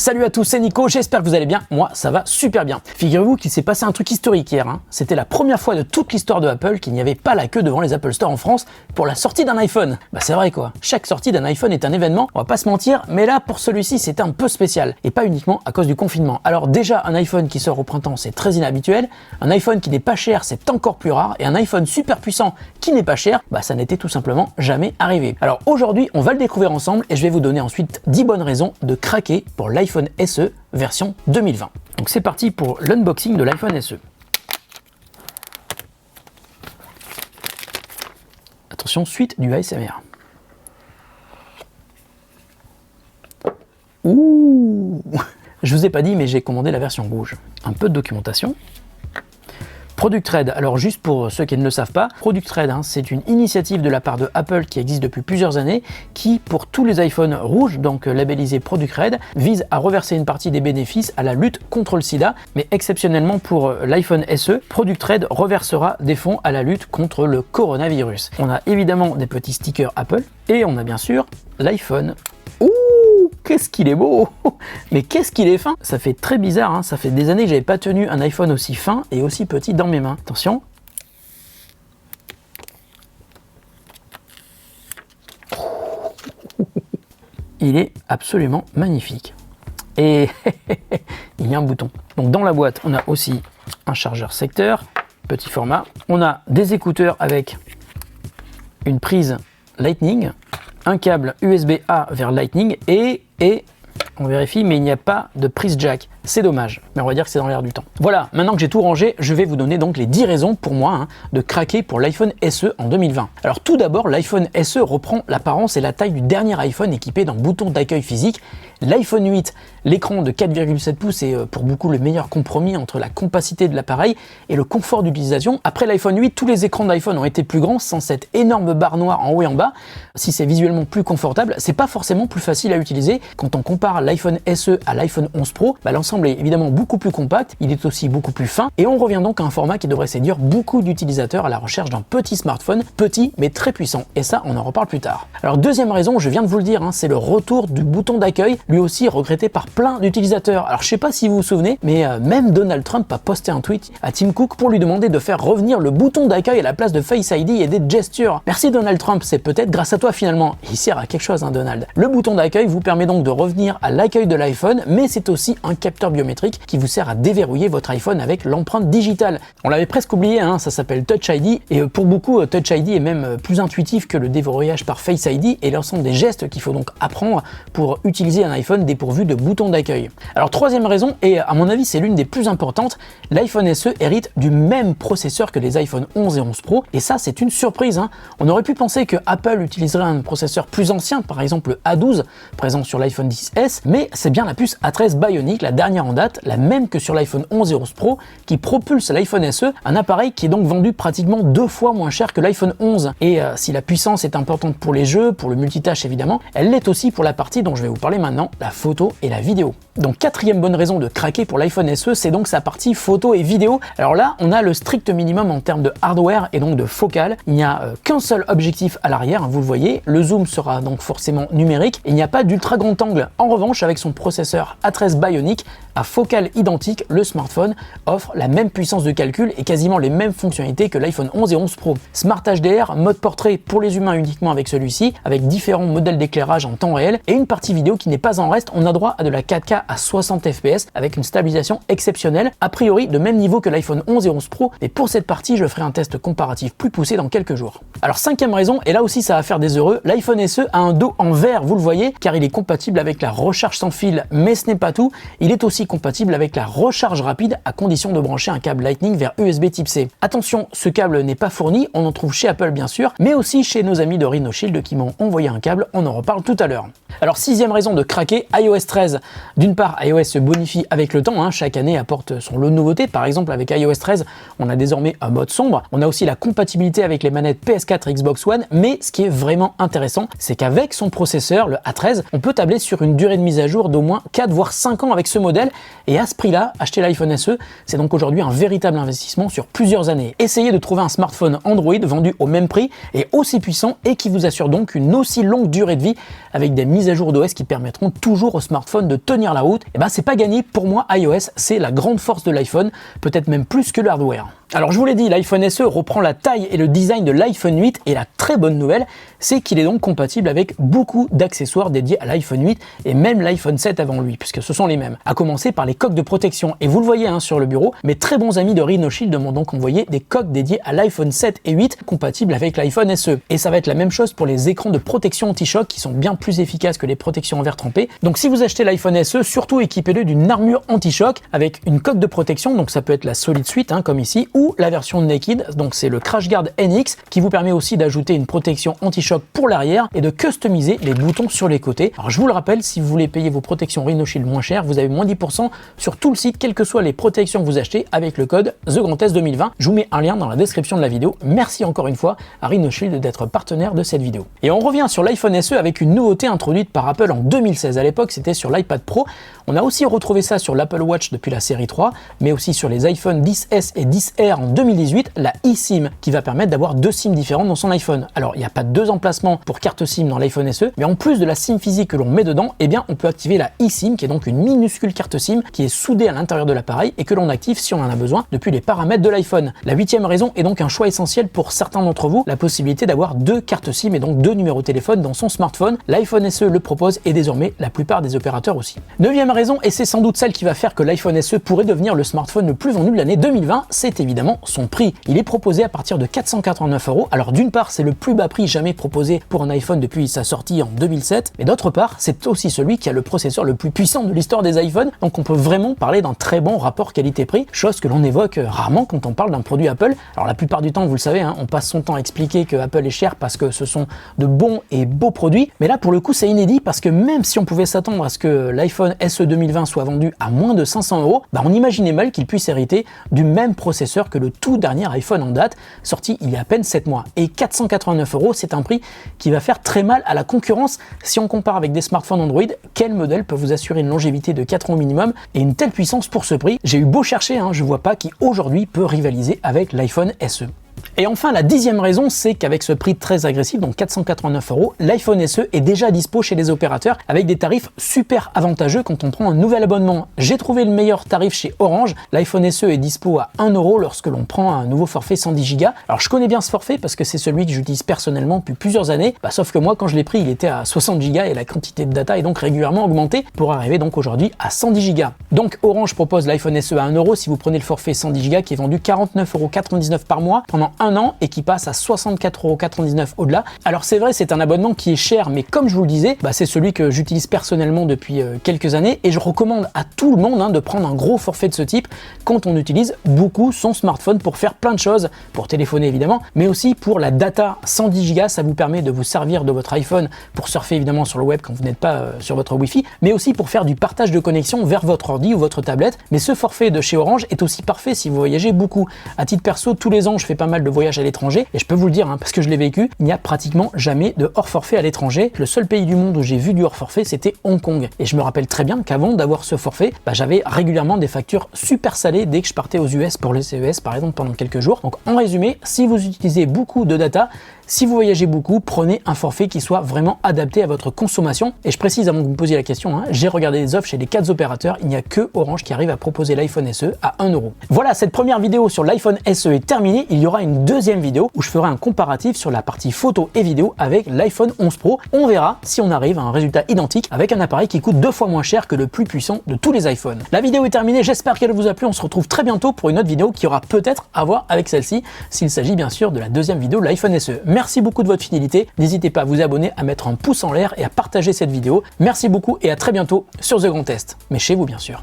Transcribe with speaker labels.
Speaker 1: Salut à tous, c'est Nico, j'espère que vous allez bien, moi ça va super bien. Figurez-vous qu'il s'est passé un truc historique hier, C'était la première fois de toute l'histoire de Apple qu'il n'y avait pas la queue devant les Apple Store en France pour la sortie d'un iPhone. Bah c'est vrai quoi, chaque sortie d'un iPhone est un événement, on va pas se mentir, mais là pour celui-ci c'était un peu spécial, et pas uniquement à cause du confinement. Alors déjà un iPhone qui sort au printemps c'est très inhabituel, un iPhone qui n'est pas cher c'est encore plus rare, et un iPhone super puissant qui n'est pas cher, bah ça n'était tout simplement jamais arrivé. Alors aujourd'hui on va le découvrir ensemble et je vais vous donner ensuite 10 bonnes raisons de craquer pour l'iPhone SE version 2020. Donc c'est parti pour l'unboxing de l'iPhone SE. Attention, suite du ASMR. Ouh! Je vous ai pas dit, mais j'ai commandé la version rouge. Un peu de documentation. Product Red, alors juste pour ceux qui ne le savent pas, Product Red, c'est une initiative de la part de Apple qui existe depuis plusieurs années, qui pour tous les iPhones rouges, donc labellisés Product Red, vise à reverser une partie des bénéfices à la lutte contre le sida, mais exceptionnellement pour l'iPhone SE, Product Red reversera des fonds à la lutte contre le coronavirus. On a évidemment des petits stickers Apple, et on a bien sûr l'iPhone. Ouh, qu'est-ce qu'il est beau! Mais qu'est-ce qu'il est fin! Ça fait très bizarre, ça fait des années que j'avais pas tenu un iPhone aussi fin et aussi petit dans mes mains. Attention. Il est absolument magnifique. Et il y a un bouton. Donc dans la boîte, on a aussi un chargeur secteur, petit format. On a des écouteurs avec une prise Lightning, un câble USB-A vers Lightning et on vérifie, mais il n'y a pas de prise jack. C'est dommage, mais on va dire que c'est dans l'air du temps. Voilà, maintenant que j'ai tout rangé, je vais vous donner donc les 10 raisons pour moi de craquer pour l'iPhone SE en 2020. Alors tout d'abord, l'iPhone SE reprend l'apparence et la taille du dernier iPhone équipé d'un bouton d'accueil physique. L'iPhone 8, l'écran de 4,7 pouces est pour beaucoup le meilleur compromis entre la compacité de l'appareil et le confort d'utilisation. Après l'iPhone 8, tous les écrans d'iPhone ont été plus grands sans cette énorme barre noire en haut et en bas. Si c'est visuellement plus confortable, c'est pas forcément plus facile à utiliser. Quand on compare l'iPhone SE à l'iPhone 11 Pro, l'ensemble est évidemment beaucoup plus compact, il est aussi beaucoup plus fin et on revient donc à un format qui devrait séduire beaucoup d'utilisateurs à la recherche d'un petit smartphone, petit mais très puissant, et ça on en reparle plus tard. Alors deuxième raison, je viens de vous le dire, c'est le retour du bouton d'accueil, lui aussi regretté par plein d'utilisateurs. Alors je sais pas si vous vous souvenez, mais même Donald Trump a posté un tweet à Tim Cook pour lui demander de faire revenir le bouton d'accueil à la place de Face ID et des gestures. Merci Donald Trump, c'est peut-être grâce à toi finalement. Il sert à quelque chose Donald. Le bouton d'accueil vous permet donc de revenir à l'accueil de l'iPhone, mais c'est aussi un capteur biométrique qui vous sert à déverrouiller votre iPhone avec l'empreinte digitale. On l'avait presque oublié, ça s'appelle Touch ID, et pour beaucoup, Touch ID est même plus intuitif que le déverrouillage par Face ID et l'ensemble des gestes qu'il faut donc apprendre pour utiliser un iPhone dépourvu de bouton d'accueil. Alors troisième raison, et à mon avis c'est l'une des plus importantes, l'iPhone SE hérite du même processeur que les iPhone 11 et 11 Pro, et ça c'est une surprise. On aurait pu penser que Apple utiliserait un processeur plus ancien, par exemple le A12, présent sur l'iPhone XS, mais c'est bien la puce A13 Bionic, la dernière en date, la même que sur l'iPhone 11 et 11 Pro, qui propulse l'iPhone SE, un appareil qui est donc vendu pratiquement 2 fois moins cher que l'iPhone 11. Et si la puissance est importante pour les jeux, pour le multitâche évidemment, elle l'est aussi pour la partie dont je vais vous parler maintenant, la photo et la vidéo. Donc quatrième bonne raison de craquer pour l'iPhone SE, c'est donc sa partie photo et vidéo. Alors là, on a le strict minimum en termes de hardware et donc de focale. Il n'y a qu'un seul objectif à l'arrière, vous le voyez, le zoom sera donc forcément numérique, et il n'y a pas d'ultra grand angle. En revanche, avec son processeur A13 Bionic, à focale identique, le smartphone offre la même puissance de calcul et quasiment les mêmes fonctionnalités que l'iPhone 11 et 11 Pro. Smart HDR, mode portrait pour les humains uniquement avec celui-ci, avec différents modèles d'éclairage en temps réel et une partie vidéo qui n'est pas en reste. On a droit à de la 4K à 60 fps avec une stabilisation exceptionnelle, a priori de même niveau que l'iPhone 11 et 11 Pro, mais pour cette partie, je ferai un test comparatif plus poussé dans quelques jours. Alors cinquième raison, et là aussi ça va faire des heureux, l'iPhone SE a un dos en verre, vous le voyez, car il est compatible avec la recharge sans fil, mais ce n'est pas tout, il est aussi compatible avec la recharge rapide à condition de brancher un câble Lightning vers USB type C. Attention, ce câble n'est pas fourni, on en trouve chez Apple bien sûr, mais aussi chez nos amis de RhinoShield qui m'ont envoyé un câble, on en reparle tout à l'heure. Alors sixième raison de craquer, iOS 13. D'une part, iOS se bonifie avec le temps, chaque année apporte son lot de nouveautés, par exemple avec iOS 13, on a désormais un mode sombre, on a aussi la compatibilité avec les manettes PS4 et Xbox One, mais ce qui est vraiment intéressant, c'est qu'avec son processeur, le A13, on peut tabler sur une durée de mise à jour d'au moins 4 voire 5 ans avec ce modèle, nouvelle. Et à ce prix-là, acheter l'iPhone SE, c'est donc aujourd'hui un véritable investissement sur plusieurs années. Essayez de trouver un smartphone Android vendu au même prix et aussi puissant et qui vous assure donc une aussi longue durée de vie avec des mises à jour d'OS qui permettront toujours au smartphone de tenir la route. Et ben c'est pas gagné. Pour moi, iOS, c'est la grande force de l'iPhone, peut-être même plus que le hardware. Alors je vous l'ai dit, l'iPhone SE reprend la taille et le design de l'iPhone 8 et la très bonne nouvelle, c'est qu'il est donc compatible avec beaucoup d'accessoires dédiés à l'iPhone 8 et même l'iPhone 7 avant lui, puisque ce sont les mêmes. À commencer par les coques de protection, et vous le voyez sur le bureau, mes très bons amis de Rhino Shield m'ont donc envoyé des coques dédiées à l'iPhone 7 et 8 compatibles avec l'iPhone SE. Et ça va être la même chose pour les écrans de protection anti-choc qui sont bien plus efficaces que les protections en verre trempé. Donc si vous achetez l'iPhone SE, surtout équipez-le d'une armure anti-choc avec une coque de protection, donc ça peut être la Solid Suite comme ici, ou la version Naked, donc c'est le Crash Guard NX qui vous permet aussi d'ajouter une protection anti-choc pour l'arrière et de customiser les boutons sur les côtés. Alors je vous le rappelle, si vous voulez payer vos protections Rhino Shield moins cher, vous avez moins 10% sur tout le site, quelles que soient les protections que vous achetez avec le code TheGrandTest2020. Je vous mets un lien dans la description de la vidéo. Merci encore une fois à Rhino Shield d'être partenaire de cette vidéo. Et on revient sur l'iPhone SE avec une nouveauté introduite par Apple en 2016. À l'époque, c'était sur l'iPad Pro. On a aussi retrouvé ça sur l'Apple Watch depuis la série 3, mais aussi sur les iPhone 10S et 10R en 2018, la eSIM qui va permettre d'avoir deux SIM différentes dans son iPhone. Alors, il n'y a pas deux emplacements pour carte SIM dans l'iPhone SE, mais en plus de la SIM physique que l'on met dedans, eh bien, on peut activer la eSIM qui est donc une minuscule carte SIM qui est soudée à l'intérieur de l'appareil et que l'on active si on en a besoin depuis les paramètres de l'iPhone. La 8e raison est donc un choix essentiel pour certains d'entre vous, la possibilité d'avoir deux cartes SIM et donc deux numéros de téléphone dans son smartphone. L'iPhone SE le propose et désormais la plupart des opérateurs aussi. 9e raison, et c'est sans doute celle qui va faire que l'iPhone SE pourrait devenir le smartphone le plus vendu de l'année 2020, c'est évidemment son prix. Il est proposé à partir de 489 €. Alors d'une part, c'est le plus bas prix jamais proposé pour un iPhone depuis sa sortie en 2007, mais d'autre part, c'est aussi celui qui a le processeur le plus puissant de l'histoire des iPhones, donc on peut vraiment parler d'un très bon rapport qualité-prix, chose que l'on évoque rarement quand on parle d'un produit Apple. Alors la plupart du temps, vous le savez, on passe son temps à expliquer que Apple est cher parce que ce sont de bons et beaux produits, mais là pour le coup c'est inédit parce que même si on pouvait s'attendre à ce que l'iPhone SE 2020 soit vendu à moins de 500 €, on imaginait mal qu'il puisse hériter du même processeur que le tout dernier iPhone en date, sorti il y a à peine 7 mois. Et 489 €, c'est un prix qui va faire très mal à la concurrence. Si on compare avec des smartphones Android, quel modèle peut vous assurer une longévité de 4 ans minimum et une telle puissance pour ce prix? J'ai eu beau chercher, je vois pas qui aujourd'hui peut rivaliser avec l'iPhone SE. Et enfin, la 10e raison, c'est qu'avec ce prix très agressif, donc 489 €, l'iPhone SE est déjà dispo chez les opérateurs avec des tarifs super avantageux quand on prend un nouvel abonnement. J'ai trouvé le meilleur tarif chez Orange. L'iPhone SE est dispo à 1 € lorsque l'on prend un nouveau forfait 110 Go. Alors je connais bien ce forfait parce que c'est celui que j'utilise personnellement depuis plusieurs années, sauf que moi quand je l'ai pris, il était à 60 Go et la quantité de data est donc régulièrement augmentée pour arriver donc aujourd'hui à 110 Go. Donc Orange propose l'iPhone SE à 1 € si vous prenez le forfait 110 Go qui est vendu 49,99 € par mois pendant un an et qui passe à 64,99 € au-delà. Alors c'est vrai, c'est un abonnement qui est cher, mais comme je vous le disais, c'est celui que j'utilise personnellement depuis quelques années et je recommande à tout le monde de prendre un gros forfait de ce type quand on utilise beaucoup son smartphone pour faire plein de choses, pour téléphoner évidemment, mais aussi pour la data. 110 Go, ça vous permet de vous servir de votre iPhone pour surfer évidemment sur le web quand vous n'êtes pas sur votre Wi-Fi, mais aussi pour faire du partage de connexion vers votre ordi ou votre tablette. Mais ce forfait de chez Orange est aussi parfait si vous voyagez beaucoup. À titre perso, tous les ans, je fais pas mal de voyages à l'étranger et je peux vous le dire parce que je l'ai vécu, il n'y a pratiquement jamais de hors forfait à l'étranger. Le seul pays du monde où j'ai vu du hors forfait, c'était Hong Kong. Et je me rappelle très bien qu'avant d'avoir ce forfait, j'avais régulièrement des factures super salées dès que je partais aux US pour le CES par exemple pendant quelques jours. Donc en résumé, si vous utilisez beaucoup de data, si vous voyagez beaucoup, prenez un forfait qui soit vraiment adapté à votre consommation. Et je précise avant que vous me posiez la question, j'ai regardé les offres chez les 4 opérateurs, il n'y a que Orange qui arrive à proposer l'iPhone SE à 1 €. Voilà, cette première vidéo sur l'iPhone SE est terminée. Il y aura une deuxième vidéo où je ferai un comparatif sur la partie photo et vidéo avec l'iPhone 11 Pro. On verra si on arrive à un résultat identique avec un appareil qui coûte 2 fois moins cher que le plus puissant de tous les iPhones. La vidéo est terminée, j'espère qu'elle vous a plu. On se retrouve très bientôt pour une autre vidéo qui aura peut-être à voir avec celle-ci, s'il s'agit bien sûr de la deuxième vidéo de l'iPhone SE. Merci beaucoup de votre fidélité. N'hésitez pas à vous abonner, à mettre un pouce en l'air et à partager cette vidéo. Merci beaucoup et à très bientôt sur The Grand Test. Mais chez vous bien sûr.